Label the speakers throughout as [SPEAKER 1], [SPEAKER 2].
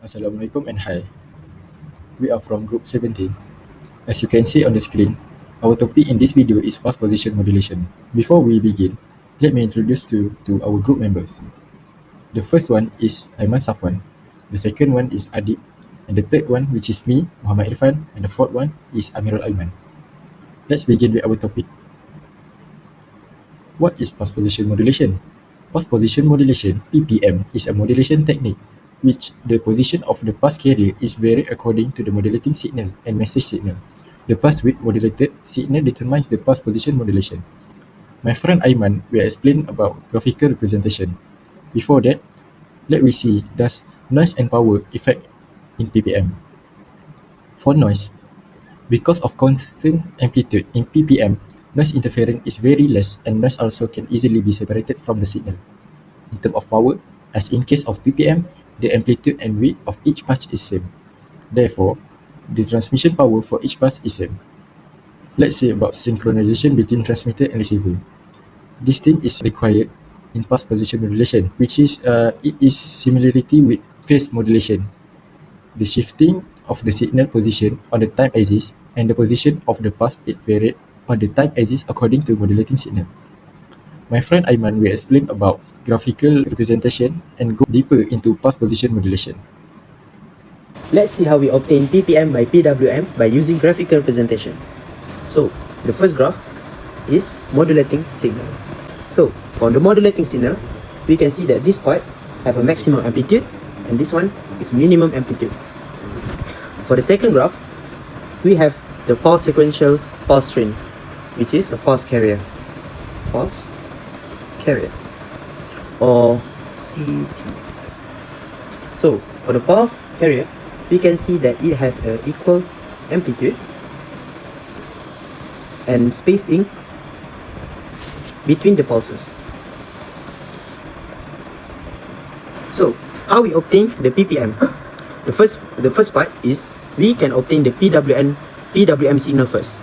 [SPEAKER 1] Assalamualaikum and hi. We are from Group 17. As you can see on the screen, our topic in this video is pulse position modulation. Before we begin, let me introduce you to our group members. The first one is Aiman Safwan, the second one is Adib, and the third one, which is me, Muhammad Irfan, and the fourth one is Amirul Aiman. Let's begin with our topic. What is pulse position modulation? Pulse position modulation, PPM, is a modulation technique which the position of the pulse carrier is varied according to the modulating signal and message signal. The pulse width modulated signal determines the pulse position modulation. My friend Aiman will explain about graphical representation. Before that, let me see does noise and power effect in PPM. For noise, because of constant amplitude in PPM, noise interference is very less and noise also can easily be separated from the signal. In terms of power, as in case of PPM, the amplitude and width of each pulse is same. Therefore, the transmission power for each pulse is same. Let's say about synchronization between transmitter and receiver. This thing is required in pulse position modulation, which is it is similarity with phase modulation. The shifting of the signal position on the time axis and the position of the pulse is varied on the time axis according to modulating signal. My friend Aiman will explain about graphical representation and go deeper into pulse position modulation.
[SPEAKER 2] Let's see how we obtain PPM by PWM by using graphical representation. So, the first graph is modulating signal. So, for the modulating signal, we can see that this part have a maximum amplitude and this one is minimum amplitude. For the second graph, we have the pulse sequential pulse train, which is a pulse carrier. Pulse carrier or CP. So for the pulse carrier, we can see that it has an equal amplitude and spacing between the pulses. So how we obtain the PPM? The first part is we can obtain the PWM signal first.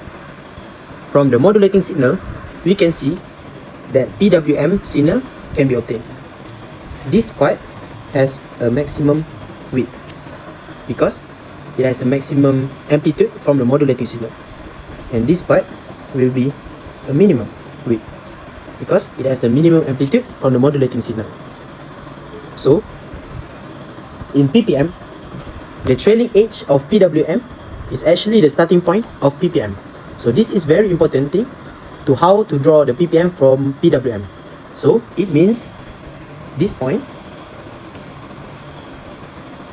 [SPEAKER 2] From the modulating signal, we can see that PWM signal can be obtained. This part has a maximum width because it has a maximum amplitude from the modulating signal, and this part will be a minimum width because it has a minimum amplitude from the modulating signal. So in PPM, the trailing edge of PWM is actually the starting point of PPM. So this is very important thing to how to draw the PPM from PWM. So it means this point,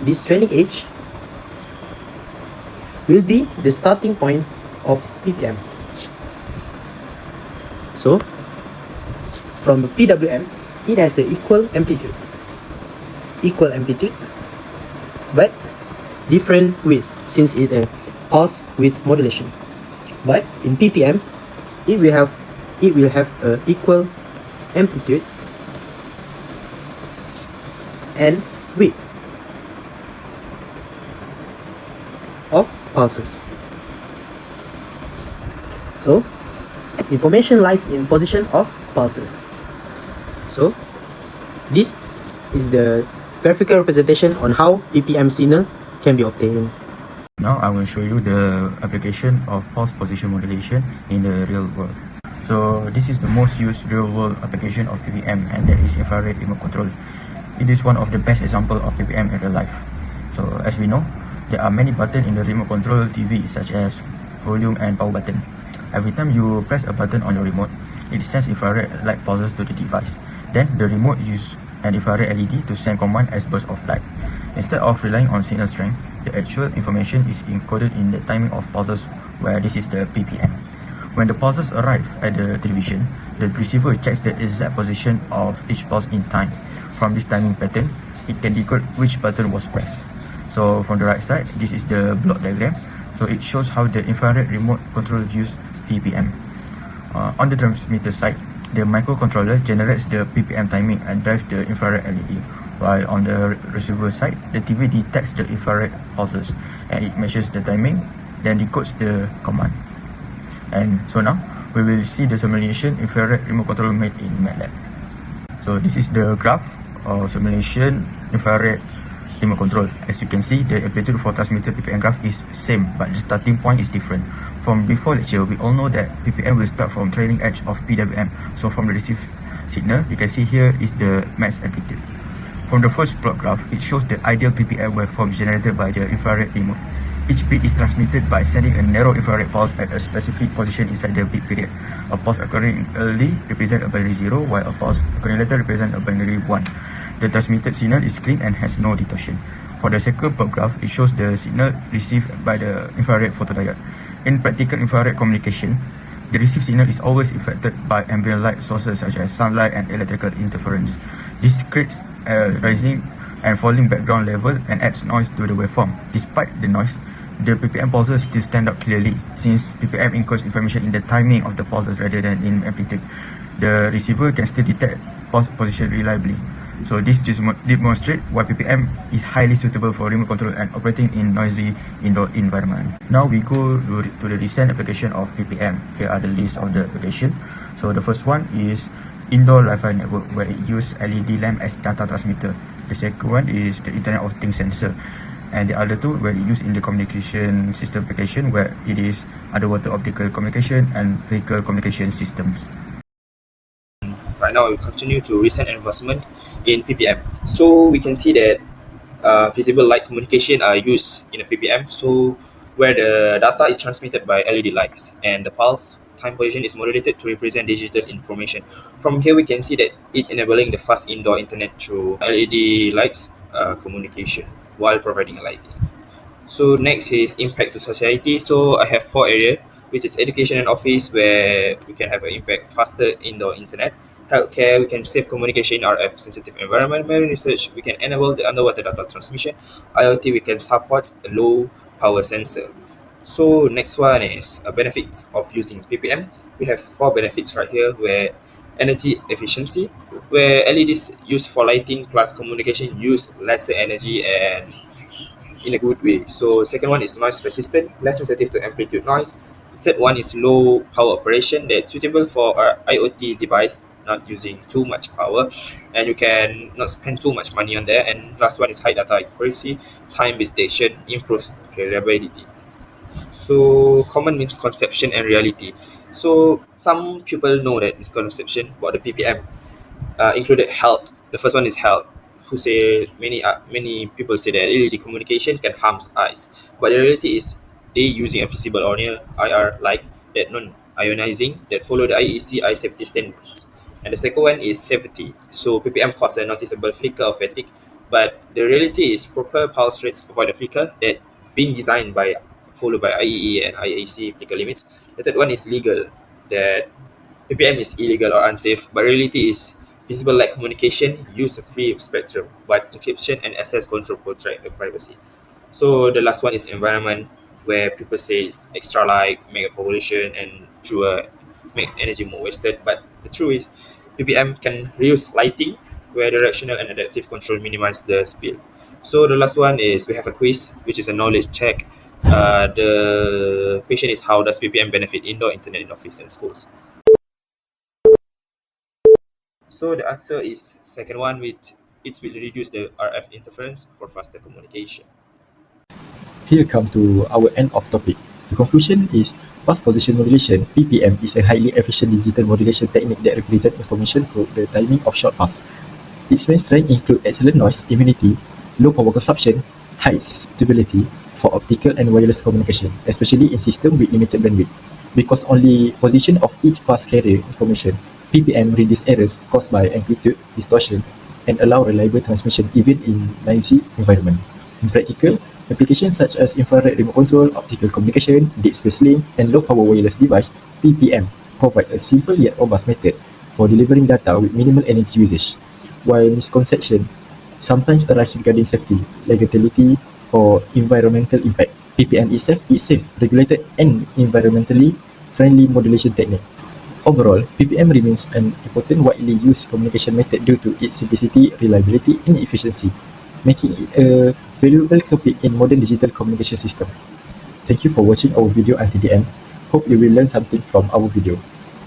[SPEAKER 2] this trailing edge will be the starting point of PPM. So from PWM, it has an equal amplitude, but different width since it a pulse width modulation. But in PPM, it will have a equal amplitude and width of pulses. So information lies in position of pulses. So this is the graphical representation on how PPM signal can be obtained.
[SPEAKER 3] Now I will show you the application of pulse position modulation in the real world. So this is the most used real world application of PPM, and that is infrared remote control. It is one of the best examples of PPM in real life. So as we know, there are many buttons in the remote control TV such as volume and power button. Every time you press a button on your remote, it sends infrared light pulses to the device. Then the remote uses an infrared LED to send command as bursts of light. Instead of relying on signal strength, the actual information is encoded in the timing of pulses, where this is the PPM. When the pulses arrive at the television, the receiver checks the exact position of each pulse in time. From this timing pattern, it can decode which button was pressed. So from the right side, this is the block diagram. So it shows how the infrared remote control use PPM. On the transmitter side, the microcontroller generates the PPM timing and drives the infrared LED. While on the receiver side, the TV detects the infrared pulses and it measures the timing, then decodes the command. And so now, we will see the simulation infrared remote control made in MATLAB. So this is the graph of simulation infrared remote control. As you can see, the amplitude for transmitted PPM graph is same, but the starting point is different. From before lecture, we all know that PPM will start from trailing edge of PWM. So from the received signal, you can see here is the max amplitude. From the first plot graph, it shows the ideal PPM waveform generated by the infrared remote. Each bit is transmitted by sending a narrow infrared pulse at a specific position inside the bit period. A pulse occurring early represents a binary 0, while a pulse occurring later represents a binary 1. The transmitted signal is clean and has no distortion. For the second plot graph, it shows the signal received by the infrared photodiode. In practical infrared communication, the received signal is always affected by ambient light sources such as sunlight and electrical interference. This creates a rising and falling background level and adds noise to the waveform. Despite the noise, the PPM pulses still stand out clearly, since PPM encodes information in the timing of the pulses rather than in amplitude. The receiver can still detect pulse position reliably. So this just demonstrates why PPM is highly suitable for remote control and operating in noisy indoor environment. Now we go to the recent application of PPM. Here are the list of the application. So the first one is indoor Wi-Fi network, where it uses LED lamp as data transmitter. The second one is the Internet of Things sensor. And the other two where it used in the communication system application, where it is underwater optical communication and vehicle communication systems.
[SPEAKER 4] Right now, we continue to recent advancement in PPM. So we can see that visible light communication are used in a PPM. So where the data is transmitted by LED lights and the pulse time position is modulated to represent digital information. From here, we can see that it enabling the fast indoor internet through LED lights communication while providing lighting. So next is impact to society. So I have 4 areas, which is education and office, where we can have an impact faster indoor internet. Healthcare, we can save communication in RF sensitive environment. Marine research, we can enable the underwater data transmission. IoT, we can support a low power sensor. So next one is benefits of using PPM. We have 4 benefits right here, where energy efficiency, where LEDs used for lighting plus communication use lesser energy and in a good way. So second one is noise resistant, less sensitive to amplitude noise. Third one is low power operation, that's suitable for our IoT device, not using too much power, and you can not spend too much money on there. And last one is high data accuracy, time visitation, improves reliability. So common misconception and reality. So some people know that misconception about the PPM included health. The first one is health. Who say many people say that LED communication can harm eyes, but the reality is they using a visible or near IR light that non-ionizing that follow the IEC eye safety standards. And the second one is safety. So PPM causes a noticeable flicker or fatigue, but the reality is proper pulse rates avoid the flicker that being designed by followed by IEE and IAC flicker limits. The third one is legal, that PPM is illegal or unsafe, but reality is visible light communication use a free spectrum, but encryption and access control protect the privacy. So the last one is environment, where people say it's extra light, make a pollution, and through make energy more wasted. But the truth is, PPM can reuse lighting, where directional and adaptive control minimize the spill. So the last one is we have a quiz, which is a knowledge check. The question is, how does PPM benefit indoor internet in office and schools? So the answer is second one, which it will reduce the RF interference for faster communication.
[SPEAKER 1] Here come to our end of topic. The conclusion is pulse position modulation (PPM) is a highly efficient digital modulation technique that represents information through the timing of short pulse. Its main strengths include excellent noise immunity, low power consumption, high stability for optical and wireless communication, especially in systems with limited bandwidth. Because only position of each pulse carrier information, PPM reduce errors caused by amplitude distortion and allow reliable transmission even in noisy environment. In practical, applications such as infrared remote control, optical communication, deep space link, and low power wireless device, PPM provides a simple yet robust method for delivering data with minimal energy usage. While misconceptions sometimes arise regarding safety, legality, or environmental impact, PPM itself is safe, regulated, and environmentally friendly modulation technique. Overall, PPM remains an important widely used communication method due to its simplicity, reliability, and efficiency, making it a valuable topic in modern digital communication system. Thank you for watching our video until the end. Hope you will learn something from our video.